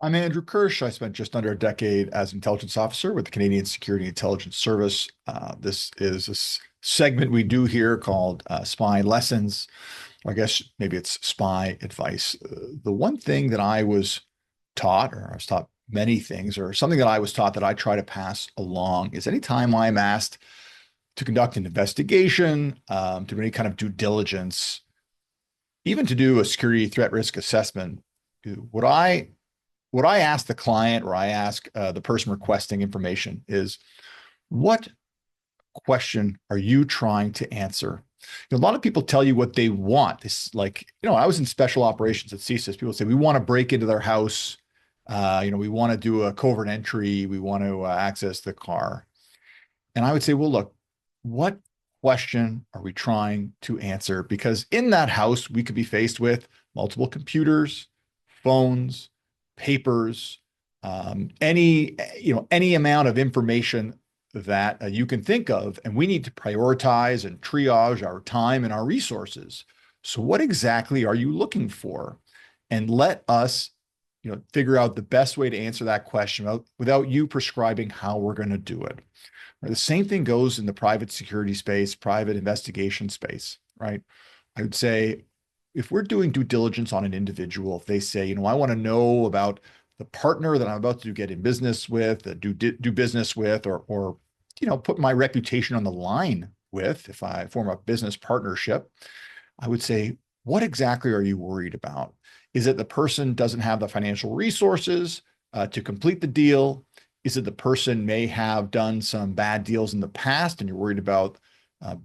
I'm Andrew Kirsch. I spent just under a decade as an intelligence officer with the Canadian Security Intelligence Service. This is a segment we do here called Spy Lessons. Or I guess maybe it's spy advice. The one thing that I was taught, or I was taught many things, or something that I was taught that I try to pass along is anytime I'm asked to conduct an investigation, to do any kind of due diligence, even to do a security threat risk assessment, what I ask the client or I ask the person requesting information is, what question are you trying to answer? A lot of people tell you what they want. It's like, I was in special operations at CSIS. People say, we want to break into their house. We want to do a covert entry. We want to access the car. And I would say, well, look, what question are we trying to answer? Because in that house, we could be faced with multiple computers, phones, papers, any amount of information that you can think of, and we need to prioritize and triage our time and our resources. So, what exactly are you looking for? And let us, figure out the best way to answer that question without you prescribing how we're going to do it. Right? The same thing goes in the private security space, private investigation space, right? I would say if we're doing due diligence on an individual, if they say, I want to know about the partner that I'm about to get in business with, do business with, or put my reputation on the line with, if I form a business partnership, I would say, what exactly are you worried about? Is it the person doesn't have the financial resources to complete the deal? Is it the person may have done some bad deals in the past and you're worried about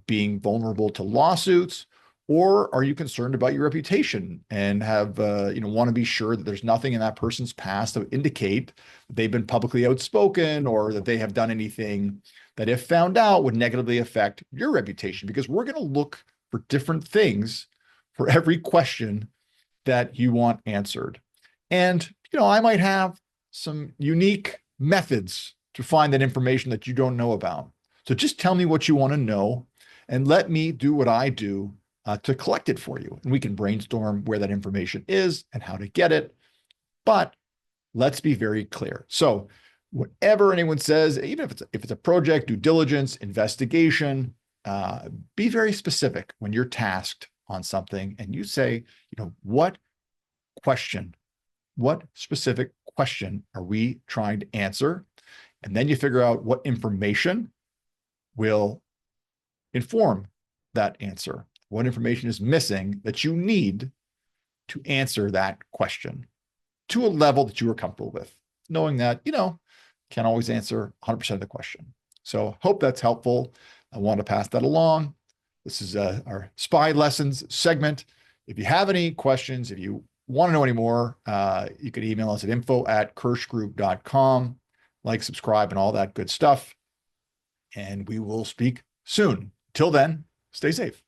being vulnerable to lawsuits? Or are you concerned about your reputation and have, want to be sure that there's nothing in that person's past that would indicate that they've been publicly outspoken or that they have done anything that, if found out, would negatively affect your reputation? Because we're going to look for different things for every question that you want answered. And, I might have some unique methods to find that information that you don't know about. So just tell me what you want to know and let me do what I do to collect it for you. And we can brainstorm where that information is and how to get it. But let's be very clear. So whatever anyone says, even if it's a project, due diligence, investigation, be very specific when you're tasked on something and you say, what question, what specific question are we trying to answer? And then you figure out what information will inform that answer. What information is missing that you need to answer that question to a level that you are comfortable with, knowing that, can't always answer 100% of the question. So hope that's helpful. I want to pass that along. This is our Spy Lessons segment. If you have any questions, if you want to know any more, you could email us at info@kirschgroup.com. Like, subscribe, and all that good stuff. And we will speak soon. Till then, stay safe.